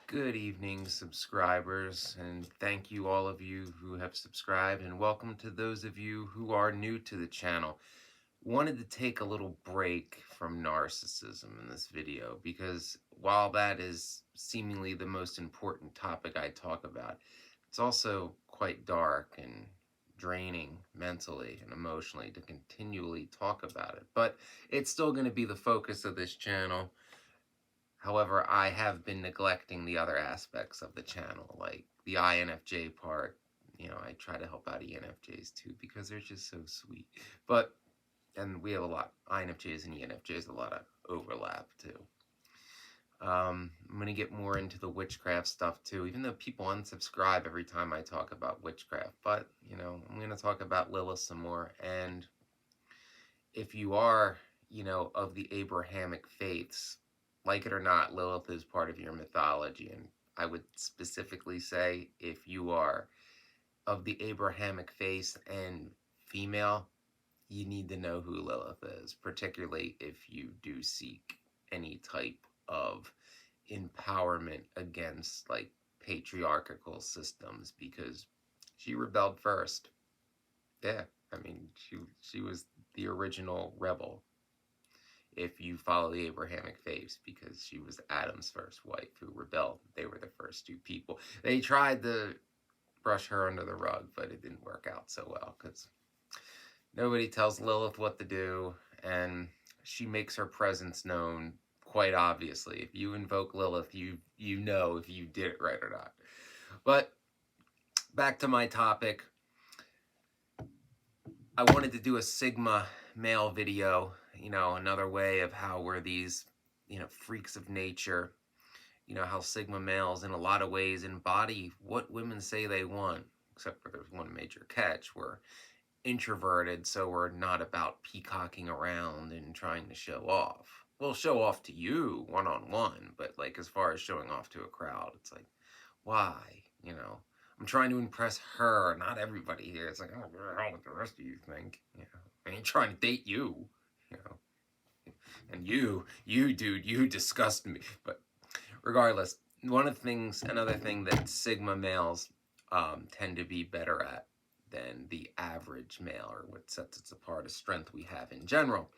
Good evening, subscribers, and thank you all of you who have subscribed, and welcome to those of you who are new to the channel. Wanted to take a little break from narcissism in this video because while that is seemingly the most important topic I talk about, it's also quite dark and draining mentally and emotionally to continually talk about it. But it's still going to be the focus of this channel. However, I have been neglecting the other aspects of the channel, like the INFJ part. I try to help out ENFJs too because they're just so sweet. And we have a lot, INFJs and ENFJs, a lot of overlap too. I'm going to get more into the witchcraft stuff too, even though people unsubscribe every time I talk about witchcraft. But, I'm going to talk about Lilith some more. And if you are, of the Abrahamic faiths, like it or not, Lilith is part of your mythology. And I would specifically say if you are of the Abrahamic faith and female, you need to know who Lilith is, particularly if you do seek any type of empowerment against like patriarchal systems, because she rebelled first. Yeah, I mean, she was the original rebel if you follow the Abrahamic faith, because she was Adam's first wife who rebelled. They were the first two people. They tried to brush her under the rug, but it didn't work out so well because nobody tells Lilith what to do, and she makes her presence known quite obviously. If you invoke Lilith, you know if you did it right or not. But back to my topic. I wanted to do a Sigma male video, another way of how we're these, freaks of nature, how Sigma males in a lot of ways embody what women say they want, except for there's one major catch. We're introverted, so we're not about peacocking around and trying to show off. We'll show off to you one-on-one, but like as far as showing off to a crowd, it's like, why? I'm trying to impress her, not everybody here. It's like, I don't know what the rest of you think. I ain't trying to date you, and you dude, you disgust me. But regardless, another thing that Sigma males tend to be better at than the average male, or what sets us apart, a strength we have in general,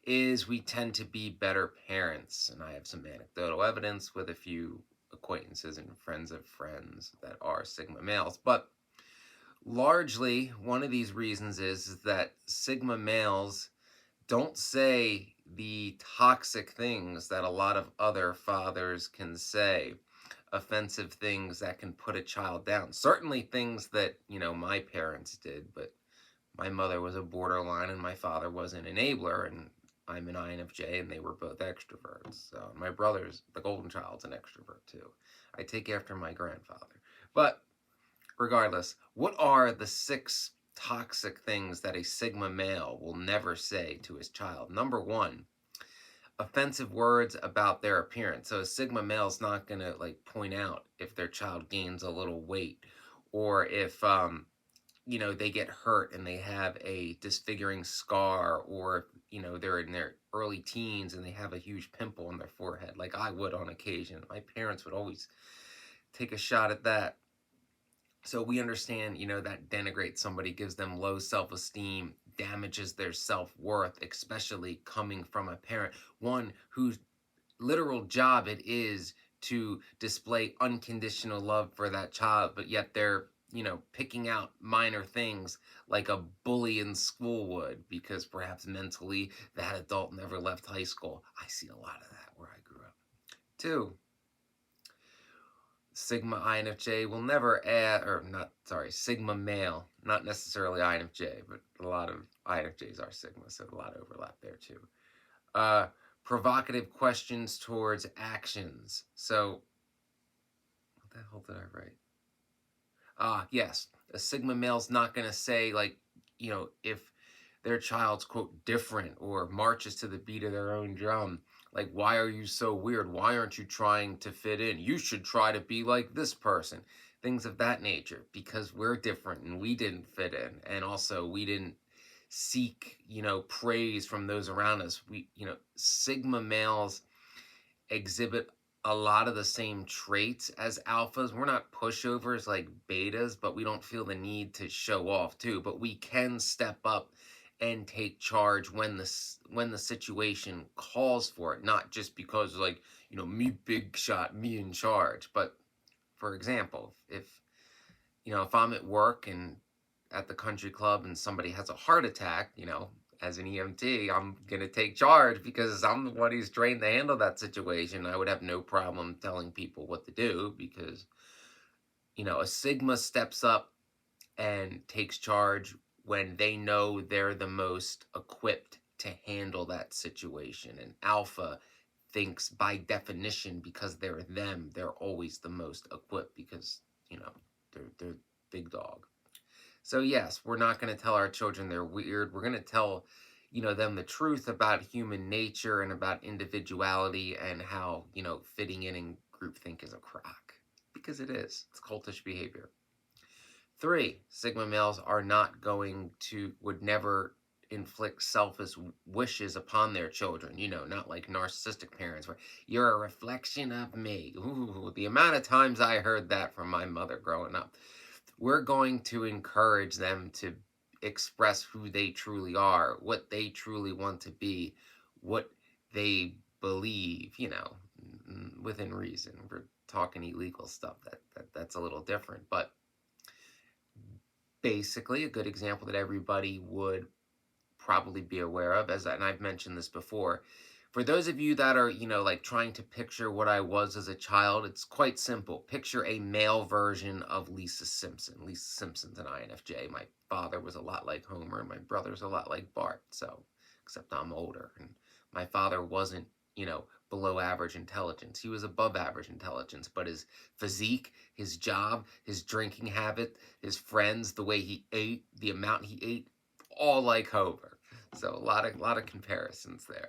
is we tend to be better parents. And I have some anecdotal evidence with a few acquaintances and friends of friends that are Sigma males. But largely, one of these reasons is that Sigma males don't say the toxic things that a lot of other fathers can say, offensive things that can put a child down. Certainly things that, my parents did, but my mother was a borderline and my father was an enabler, and I'm an INFJ and they were both extroverts. So my brother's, the golden child's, an extrovert too. I take after my grandfather. But regardless, what are the 6 toxic things that a Sigma male will never say to his child? Number 1, offensive words about their appearance. So a Sigma male is not going to like point out if their child gains a little weight, or if they get hurt and they have a disfiguring scar, or they're in their early teens and they have a huge pimple on their forehead, like I would on occasion. My parents would always take a shot at that. So we understand, that denigrates somebody, gives them low self-esteem, damages their self-worth, especially coming from a parent, one whose literal job it is to display unconditional love for that child, but yet they're, picking out minor things like a bully in school would, because perhaps mentally that adult never left high school. I see a lot of that where I grew up. 2, Sigma INFJ will never add, Sigma male, not necessarily INFJ, but a lot of INFJs are Sigma, so a lot of overlap there too. Provocative questions towards actions. So, what the hell did I write? Yes, a Sigma male's not going to say, like, if their child's, quote, different or marches to the beat of their own drum, like, why are you so weird? Why aren't you trying to fit in? You should try to be like this person. Things of that nature, because we're different and we didn't fit in. And also we didn't seek, praise from those around us. Sigma males exhibit a lot of the same traits as alphas. We're not pushovers like betas, but we don't feel the need to show off too. But we can step up and take charge when the situation calls for it, not just because like, me big shot, me in charge. But for example, if I'm at work and at the country club and somebody has a heart attack, as an EMT, I'm going to take charge because I'm the one who's trained to handle that situation. I would have no problem telling people what to do because, a Sigma steps up and takes charge when they know they're the most equipped to handle that situation. And Alpha thinks by definition, because they're them, they're always the most equipped because, they're big dog. So yes, we're not going to tell our children they're weird. We're going to tell, them the truth about human nature and about individuality and how, fitting in groupthink is a crock. Because it is. It's cultish behavior. 3, Sigma males would never inflict selfish wishes upon their children, not like narcissistic parents where you're a reflection of me. Ooh, the amount of times I heard that from my mother growing up. We're going to encourage them to express who they truly are, what they truly want to be, what they believe, within reason. We're talking illegal stuff. That's a little different, but basically a good example that everybody would probably be aware of, and I've mentioned this before. For those of you that are, like trying to picture what I was as a child, it's quite simple. Picture a male version of Lisa Simpson. Lisa Simpson's an INFJ. My father was a lot like Homer, and my brother's a lot like Bart. So, except I'm older, and my father wasn't, below average intelligence. He was above average intelligence, but his physique, his job, his drinking habit, his friends, the way he ate, the amount he ate, all like Homer. So a lot of comparisons there.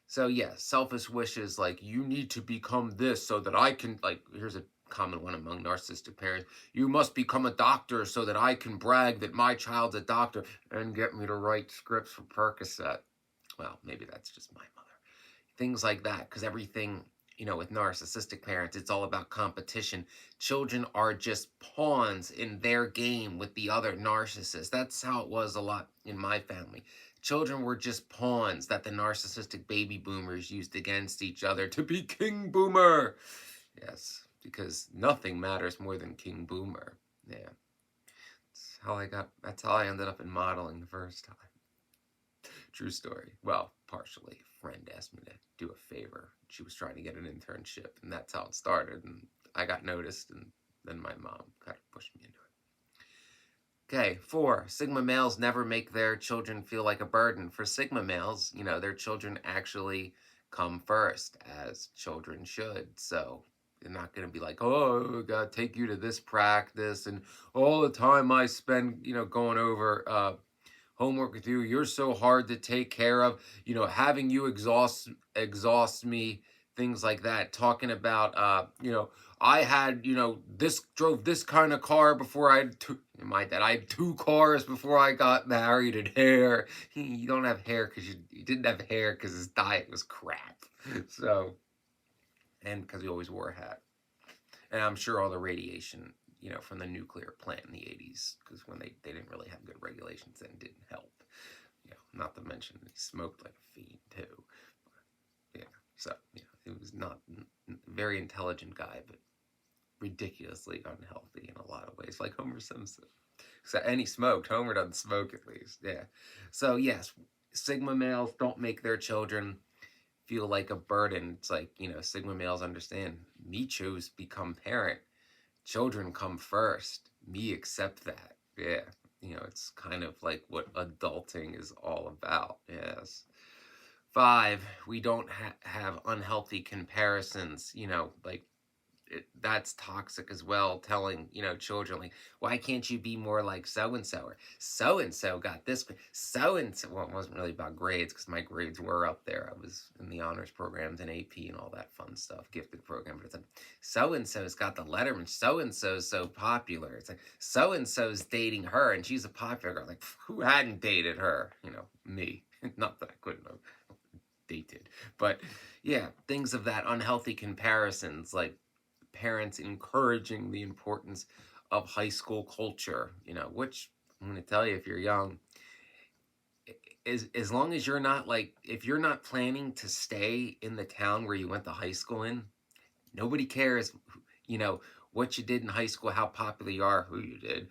So yeah, selfish wishes like you need to become this so that I can, like, here's a common one among narcissistic parents. You must become a doctor so that I can brag that my child's a doctor and get me to write scripts for Percocet. Well, maybe that's just my mother. Things like that, because everything, with narcissistic parents, it's all about competition. Children are just pawns in their game with the other narcissists. That's how it was a lot in my family. Children were just pawns that the narcissistic baby boomers used against each other to be King Boomer. Yes, because nothing matters more than King Boomer. Yeah. That's how I ended up in modeling the first time. True story. Well, partially. A friend asked me to do a favor. She was trying to get an internship, and that's how it started. And I got noticed, and then my mom kind of pushed me into it. Okay, 4, Sigma males never make their children feel like a burden. For Sigma males, their children actually come first, as children should. So they're not going to be like, oh, I got to take you to this practice, and all the time I spend, going over homework with you, you're so hard to take care of, having you exhaust me, things like that. Talking about, I had, drove this kind of car before I had I had 2 cars before I got married, and hair. You don't have hair because you didn't have hair because his diet was crap. So, and because he always wore a hat. And I'm sure all the radiation, from the nuclear plant in the 80s, because when they didn't really have good regulations then, didn't help. Not to mention he smoked like a fiend too. Yeah, so he was not a very intelligent guy, but ridiculously unhealthy in a lot of ways, like Homer Simpson. And he smoked. Homer doesn't smoke, at least. Yeah. So yes, Sigma males don't make their children feel like a burden. It's like, Sigma males understand, me chose become parent. Children come first. Me accept that. Yeah. It's kind of like what adulting is all about. Yes. 5, we don't have unhealthy comparisons, like that's toxic as well. Telling, children like, why can't you be more like so-and-so, or so-and-so got this, so-and-so. Well, it wasn't really about grades because my grades were up there. I was in the honors programs and AP and all that fun stuff, gifted program, but it's like, so-and-so's got the Letterman, so-and-so's so popular. It's like, so-and-so's dating her and she's a popular girl. Like, who hadn't dated her? Me. Not that I couldn't have. they did. But yeah, things of that unhealthy comparisons, like parents encouraging the importance of high school culture, which I'm going to tell you, if you're young, as long as you're not like, if you're not planning to stay in the town where you went to high school in, nobody cares, you know, what you did in high school, how popular you are, who you did,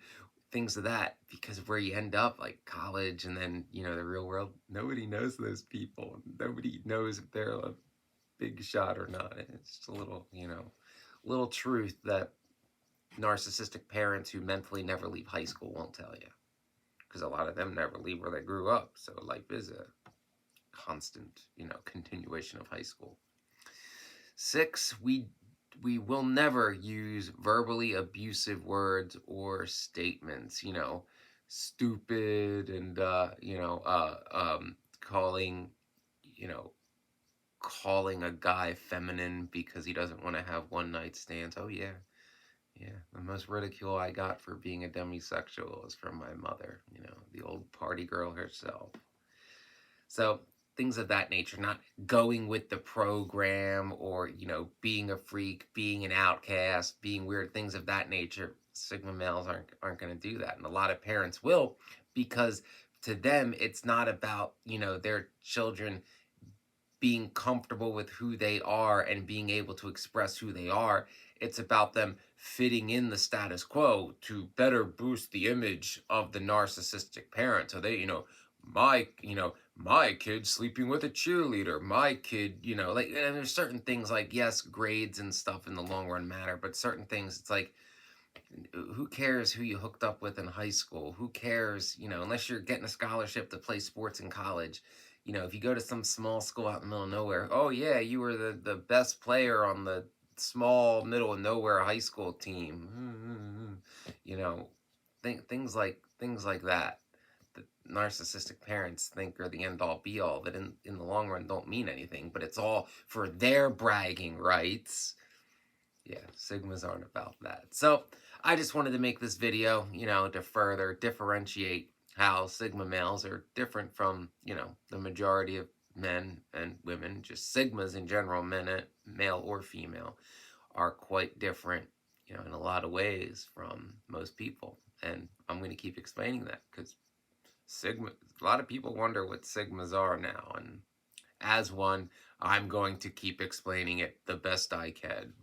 things of that, because of where you end up, like college and then, the real world, nobody knows those people. Nobody knows if they're a big shot or not. It's just a little, little truth that narcissistic parents who mentally never leave high school won't tell you. Because a lot of them never leave where they grew up. So life is a constant, continuation of high school. 6, we will never use verbally abusive words or statements, stupid and, calling, calling a guy feminine because he doesn't want to have one night stands. Oh, yeah. Yeah. The most ridicule I got for being a demisexual was from my mother, the old party girl herself. So things of that nature, not going with the program or, being a freak, being an outcast, being weird, things of that nature. Sigma males aren't going to do that. And a lot of parents will, because to them, it's not about, their children being comfortable with who they are and being able to express who they are. It's about them fitting in the status quo to better boost the image of the narcissistic parent. So they, my kid sleeping with a cheerleader, my kid, like, and there's certain things like, yes, grades and stuff in the long run matter, but certain things, it's like, who cares who you hooked up with in high school? Who cares, unless you're getting a scholarship to play sports in college. If you go to some small school out in the middle of nowhere, oh yeah, you were the best player on the small middle of nowhere high school team. Things like that. The narcissistic parents think are the end all be all, that in the long run don't mean anything, but it's all for their bragging rights. Yeah, Sigmas aren't about that. So I just wanted to make this video, to further differentiate how Sigma males are different from, the majority of men and women. Just Sigmas in general, male or female, are quite different, in a lot of ways from most people. And I'm going to keep explaining that because a lot of people wonder what Sigmas are now. And as one, I'm going to keep explaining it the best I can.